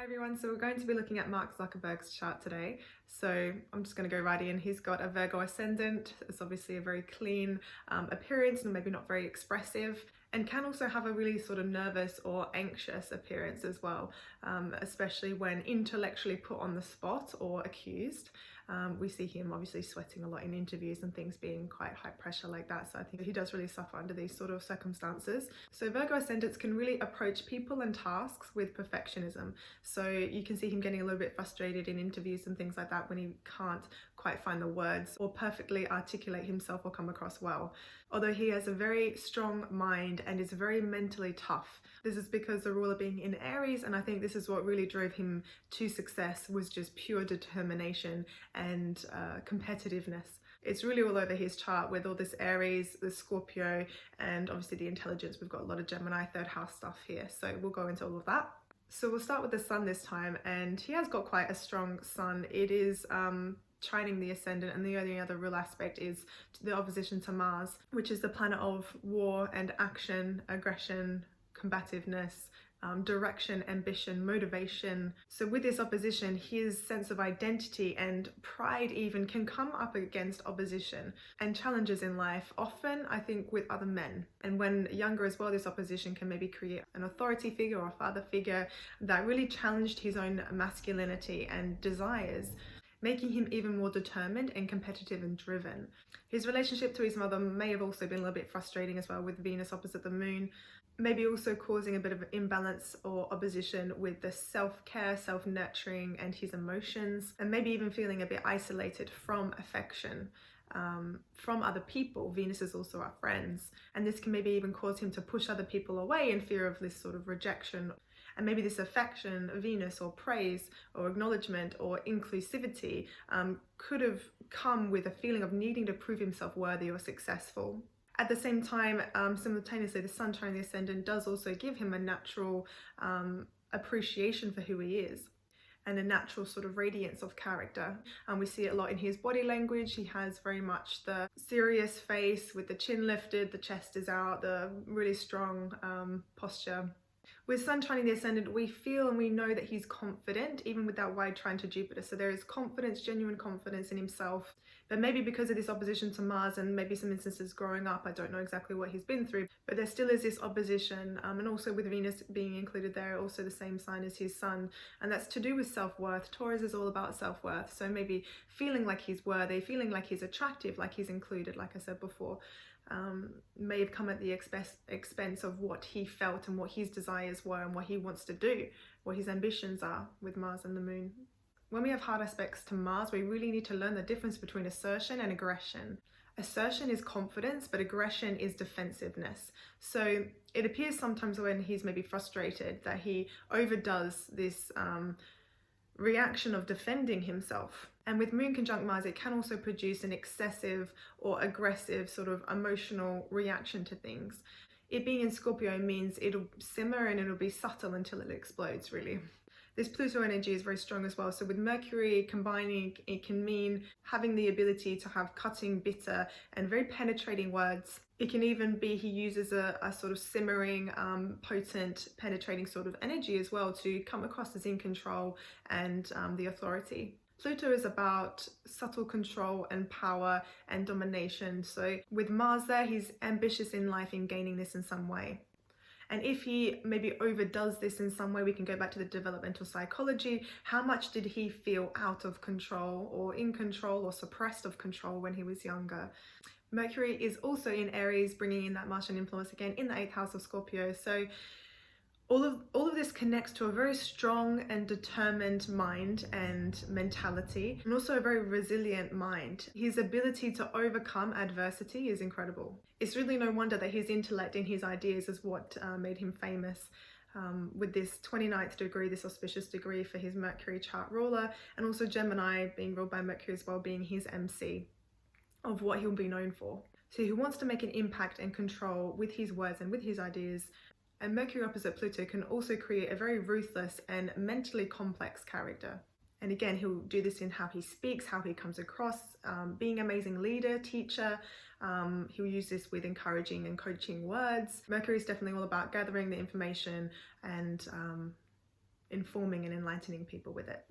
Hi everyone, so we're going to be looking at Mark Zuckerberg's chart today. So I'm just going to go right in. He's got a Virgo ascendant. It's obviously a very clean appearance and maybe not very expressive, and can also have a really sort of nervous or anxious appearance as well, especially when intellectually put on the spot or accused. We see him obviously sweating a lot in interviews and things being quite high pressure like that. So I think he does really suffer under these sort of circumstances. So Virgo ascendants can really approach people and tasks with perfectionism. So you can see him getting a little bit frustrated in interviews and things like that when he can't quite find the words or perfectly articulate himself or come across well. Although he has a very strong mind and is very mentally tough. This is because the ruler being in Aries, and I think this is what really drove him to success, was just pure determination and competitiveness. It's really all over his chart with all this Aries, the Scorpio, and obviously the intelligence. We've got a lot of Gemini third house stuff here, so we'll go into all of that. So we'll start with the sun this time, and he has got quite a strong sun. It is trining the ascendant, and the only other real aspect is the opposition to Mars, which is the planet of war and action, aggression, combativeness, direction, ambition, motivation. So with this opposition, his sense of identity and pride even can come up against opposition and challenges in life, often I think with other men. And when younger as well, this opposition can maybe create an authority figure or a father figure that really challenged his own masculinity and desires, making him even more determined and competitive and driven. His relationship to his mother may have also been a little bit frustrating as well, with Venus opposite the moon, maybe also causing a bit of imbalance or opposition with the self-care, self-nurturing and his emotions, and maybe even feeling a bit isolated from affection from other people. Venus is also our friends, and this can maybe even cause him to push other people away in fear of this sort of rejection. And maybe this affection, Venus, or praise or acknowledgement or inclusivity could have come with a feeling of needing to prove himself worthy or successful. At the same time, simultaneously, the sun trining the ascendant does also give him a natural appreciation for who he is and a natural sort of radiance of character. And we see it a lot in his body language. He has very much the serious face with the chin lifted, the chest is out, the really strong posture. With sun trining the ascendant, we feel and we know that he's confident, even with that wide trine to Jupiter. So there is confidence, genuine confidence in himself. But maybe because of this opposition to Mars and maybe some instances growing up, I don't know exactly what he's been through, but there still is this opposition. And also with Venus being included there, also the same sign as his sun. And that's to do with self-worth. Taurus is all about self-worth. So maybe feeling like he's worthy, feeling like he's attractive, like he's included, like I said before. May have come at the expense of what he felt and what his desires were and what he wants to do, what his ambitions are with Mars and the moon. When we have hard aspects to Mars, we really need to learn the difference between assertion and aggression. Assertion is confidence, but aggression is defensiveness. So it appears sometimes when he's maybe frustrated that he overdoes this reaction of defending himself. And with Moon conjunct Mars, it can also produce an excessive or aggressive sort of emotional reaction to things. It being in Scorpio means it'll simmer and it'll be subtle until it explodes, really. This Pluto energy is very strong as well. So with Mercury combining, it can mean having the ability to have cutting, bitter, and very penetrating words. It can even be he uses a sort of simmering, potent, penetrating sort of energy as well to come across as in control and the authority. Pluto is about subtle control and power and domination. So with Mars there, he's ambitious in life in gaining this in some way. And if he maybe overdoes this in some way, we can go back to the developmental psychology. How much did he feel out of control or in control or suppressed of control when he was younger? Mercury is also in Aries, bringing in that Martian influence again in the 8th house of Scorpio. So all of this connects to a very strong and determined mind and mentality, and also a very resilient mind. His ability to overcome adversity is incredible. It's really no wonder that his intellect and his ideas is what made him famous. With this 29th degree, this auspicious degree for his Mercury chart ruler, and also Gemini being ruled by Mercury as well, being his MC of what he'll be known for. So he wants to make an impact and control with his words and with his ideas. And Mercury opposite Pluto can also create a very ruthless and mentally complex character. And again, he'll do this in how he speaks, how he comes across, being an amazing leader, teacher. He'll use this with encouraging and coaching words. Mercury is definitely all about gathering the information and informing and enlightening people with it.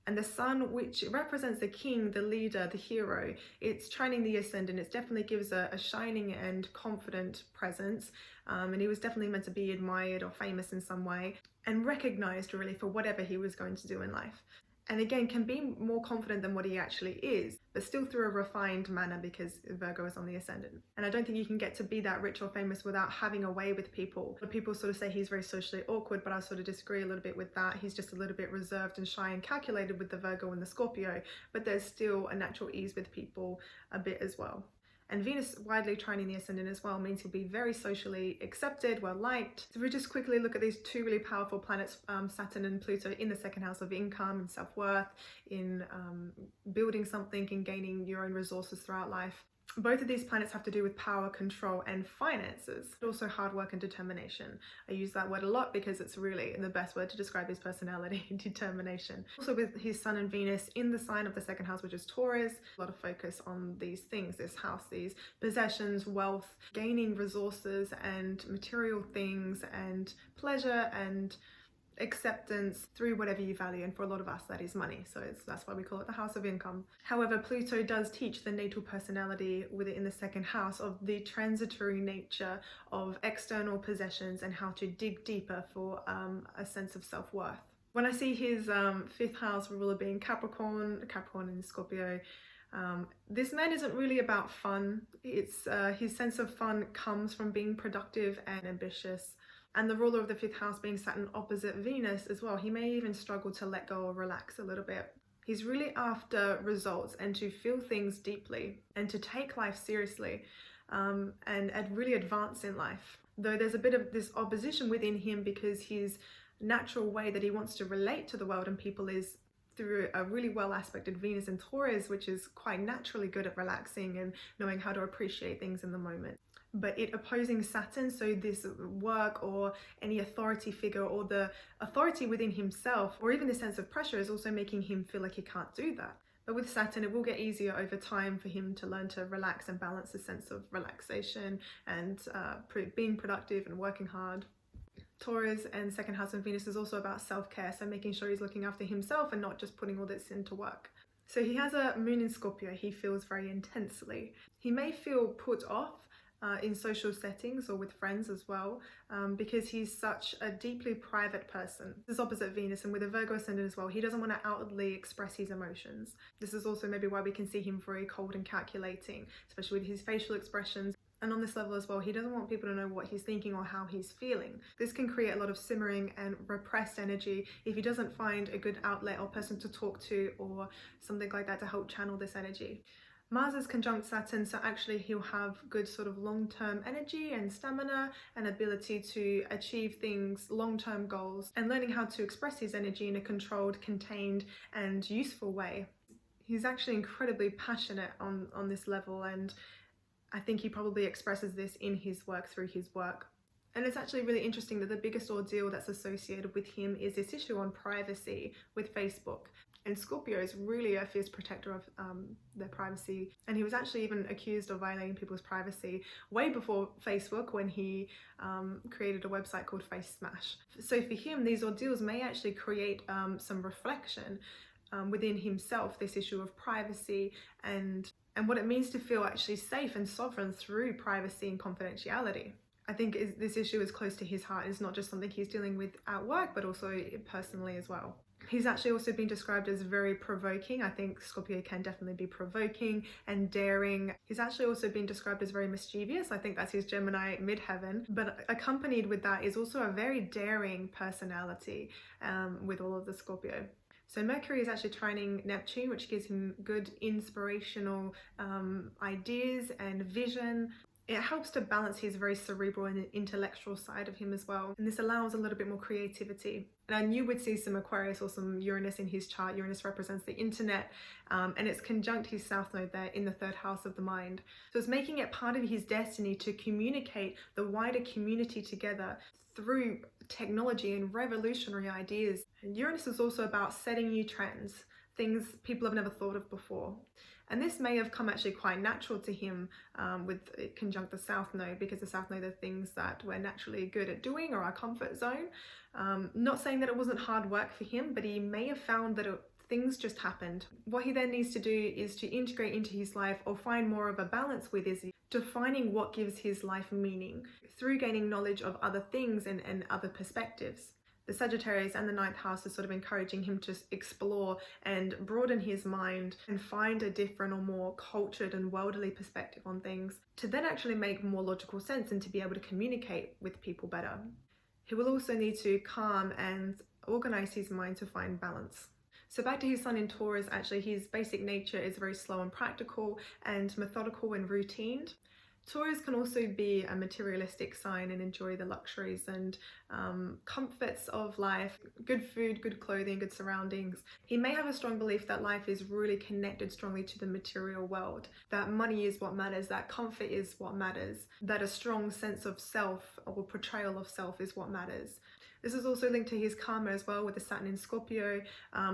And the sun, which represents the king, the leader, the hero, it's trining the ascendant. It definitely gives a shining and confident presence. And he was definitely meant to be admired or famous in some way and recognized really for whatever he was going to do in life. And again, can be more confident than what he actually is, but still through a refined manner because Virgo is on the ascendant. And I don't think you can get to be that rich or famous without having a way with people. People sort of say he's very socially awkward, but I sort of disagree a little bit with that. He's just a little bit reserved and shy and calculated with the Virgo and the Scorpio, but there's still a natural ease with people a bit as well. And Venus widely trining the ascendant as well means he'll be very socially accepted, well liked. So if we just quickly look at these two really powerful planets, Saturn and Pluto, in the second house of income and self-worth, in building something and gaining your own resources throughout life. Both of these planets have to do with power, control, and finances, but also hard work and determination. I use that word a lot because it's really the best word to describe his personality, determination. Also with his Sun and Venus in the sign of the second house, which is Taurus, a lot of focus on these things, this house, these possessions, wealth, gaining resources and material things and pleasure and acceptance through whatever you value, and for a lot of us that is money, so that's why we call it the house of income. However, Pluto does teach the natal personality with it in the second house of the transitory nature of external possessions and how to dig deeper for a sense of self-worth. When I see his fifth house ruler being Capricorn and Scorpio, this man isn't really about fun. It's his sense of fun comes from being productive and ambitious. And the ruler of the fifth house being Saturn opposite Venus as well, he may even struggle to let go or relax a little bit. He's really after results and to feel things deeply and to take life seriously and really advance in life. Though there's a bit of this opposition within him because his natural way that he wants to relate to the world and people is through a really well aspected Venus in Taurus, which is quite naturally good at relaxing and knowing how to appreciate things in the moment. But it opposing Saturn, so this work or any authority figure or the authority within himself or even the sense of pressure is also making him feel like he can't do that. But with Saturn, it will get easier over time for him to learn to relax and balance a sense of relaxation and being productive and working hard. Taurus and second house of Venus is also about self-care, so making sure he's looking after himself and not just putting all this into work. So he has a moon in Scorpio. He feels very intensely. He may feel put off in social settings or with friends as well, because he's such a deeply private person. This is opposite Venus, and with a Virgo ascendant as well, he doesn't want to outwardly express his emotions. This is also maybe why we can see him very cold and calculating, especially with his facial expressions. And on this level as well, he doesn't want people to know what he's thinking or how he's feeling. This can create a lot of simmering and repressed energy if he doesn't find a good outlet or person to talk to or something like that to help channel this energy. Mars is conjunct Saturn, so actually he'll have good sort of long-term energy and stamina and ability to achieve things, long-term goals, and learning how to express his energy in a controlled, contained, and useful way. He's actually incredibly passionate on this level, and I think he probably expresses this in his work, through his work. And it's actually really interesting that the biggest ordeal that's associated with him is this issue on privacy with Facebook. And Scorpio is really a fierce protector of their privacy. And he was actually even accused of violating people's privacy way before Facebook, when he created a website called Face Smash. So for him, these ordeals may actually create some reflection within himself, this issue of privacy and what it means to feel actually safe and sovereign through privacy and confidentiality. I think this issue is close to his heart. It's not just something he's dealing with at work, but also personally as well. He's actually also been described as very provoking. I think Scorpio can definitely be provoking and daring. He's actually also been described as very mischievous. I think that's his Gemini midheaven. But accompanied with that is also a very daring personality with all of the Scorpio. So Mercury is actually trining Neptune, which gives him good inspirational ideas and vision. It helps to balance his very cerebral and intellectual side of him as well. And this allows a little bit more creativity. And I knew we'd see some Aquarius or some Uranus in his chart. Uranus represents the internet, and it's conjunct his south node there in the third house of the mind. So it's making it part of his destiny to communicate the wider community together through technology and revolutionary ideas. And Uranus is also about setting new trends, things people have never thought of before. And this may have come actually quite natural to him with it conjunct the South Node, because the South Node are things that we're naturally good at doing or our comfort zone. Not saying that it wasn't hard work for him, but he may have found that things just happened. What he then needs to do is to integrate into his life, or find more of a balance with, is defining what gives his life meaning through gaining knowledge of other things and other perspectives. The Sagittarius and the ninth house is sort of encouraging him to explore and broaden his mind and find a different or more cultured and worldly perspective on things, to then actually make more logical sense and to be able to communicate with people better. He will also need to calm and organize his mind to find balance. So back to his sun in Taurus, actually his basic nature is very slow and practical and methodical and routine. Taurus can also be a materialistic sign and enjoy the luxuries and comforts of life, good food, good clothing, good surroundings. He may have a strong belief that life is really connected strongly to the material world, that money is what matters, that comfort is what matters, that a strong sense of self or portrayal of self is what matters. This is also linked to his karma as well, with the Saturn in Scorpio,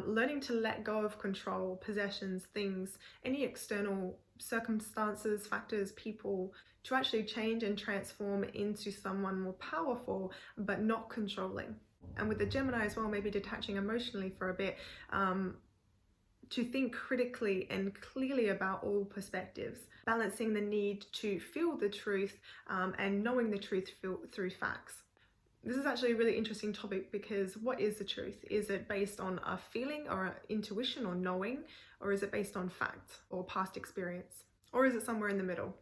learning to let go of control, possessions, things, any external circumstances, factors, people, to actually change and transform into someone more powerful, but not controlling. And with the Gemini as well, maybe detaching emotionally for a bit, to think critically and clearly about all perspectives, balancing the need to feel the truth and knowing the truth through facts. This is actually a really interesting topic, because what is the truth? Is it based on a feeling or an intuition or knowing, or is it based on fact or past experience? Or is it somewhere in the middle?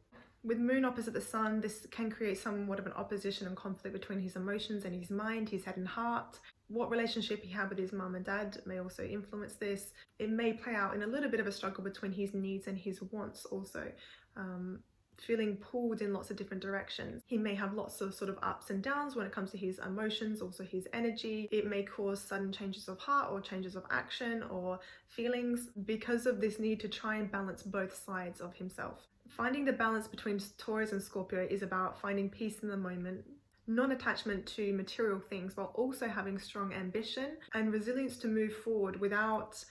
With Moon opposite the Sun, this can create somewhat of an opposition and conflict between his emotions and his mind, his head and heart. What relationship he had with his mum and dad may also influence this. It may play out in a little bit of a struggle between his needs and his wants also. Feeling pulled in lots of different directions. He may have lots of sort of ups and downs when it comes to his emotions, also his energy. It may cause sudden changes of heart or changes of action or feelings because of this need to try and balance both sides of himself. Finding the balance between Taurus and Scorpio is about finding peace in the moment, non-attachment to material things, while also having strong ambition and resilience to move forward without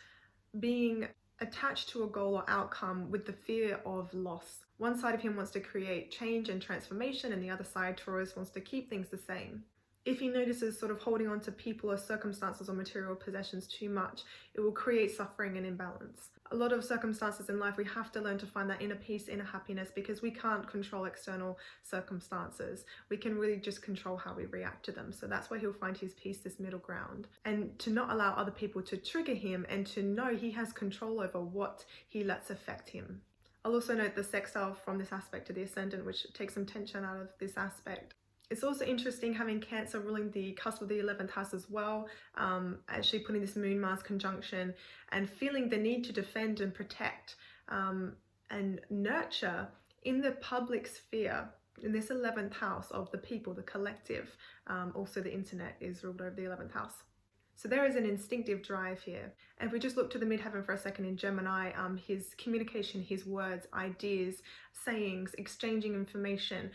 being attached to a goal or outcome with the fear of loss. One side of him wants to create change and transformation, and the other side, Taurus, wants to keep things the same. If he notices sort of holding on to people or circumstances or material possessions too much, it will create suffering and imbalance. A lot of circumstances in life, we have to learn to find that inner peace, inner happiness, because we can't control external circumstances. We can really just control how we react to them. So that's where he'll find his peace, this middle ground. And to not allow other people to trigger him, and to know he has control over what he lets affect him. I'll also note the sextile from this aspect to the ascendant, which takes some tension out of this aspect. It's also interesting having Cancer ruling the cusp of the 11th house as well, actually putting this Moon-Mars conjunction and feeling the need to defend and protect and nurture in the public sphere, in this 11th house of the people, the collective. Also the internet is ruled over the 11th house. So there is an instinctive drive here. And if we just look to the midheaven for a second in Gemini, his communication, his words, ideas, sayings, exchanging information,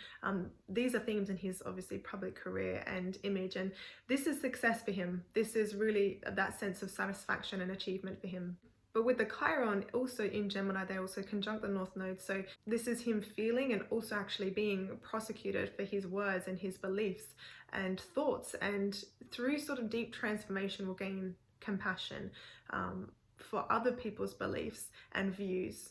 these are themes in his obviously public career and image. And this is success for him. This is really that sense of satisfaction and achievement for him. But with the Chiron also in Gemini, they also conjunct the North Node. So this is him feeling and also actually being prosecuted for his words and his beliefs and thoughts. And through sort of deep transformation, will gain compassion for other people's beliefs and views.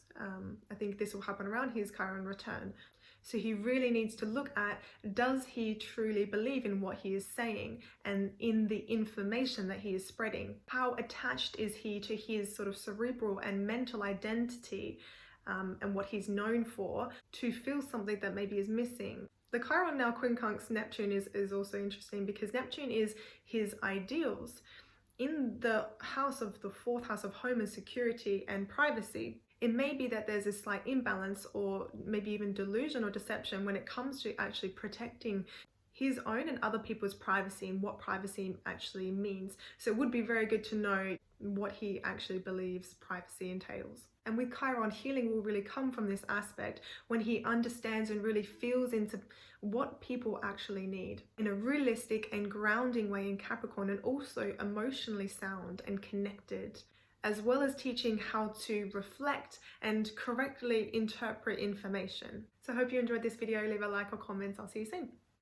I think this will happen around his Chiron return. So he really needs to look at, does he truly believe in what he is saying and in the information that he is spreading? How attached is he to his sort of cerebral and mental identity and what he's known for, to feel something that maybe is missing? The Chiron now quincunx Neptune is also interesting, because Neptune is his ideals. In the house of the 4th house of home and security and privacy, it may be that there's a slight imbalance or maybe even delusion or deception when it comes to actually protecting his own and other people's privacy and what privacy actually means. So it would be very good to know what he actually believes privacy entails. And with Chiron, healing will really come from this aspect when he understands and really feels into what people actually need in a realistic and grounding way in Capricorn, and also emotionally sound and connected as well as teaching how to reflect and correctly interpret information. So I hope you enjoyed this video. Leave a like or comment. I'll see you soon.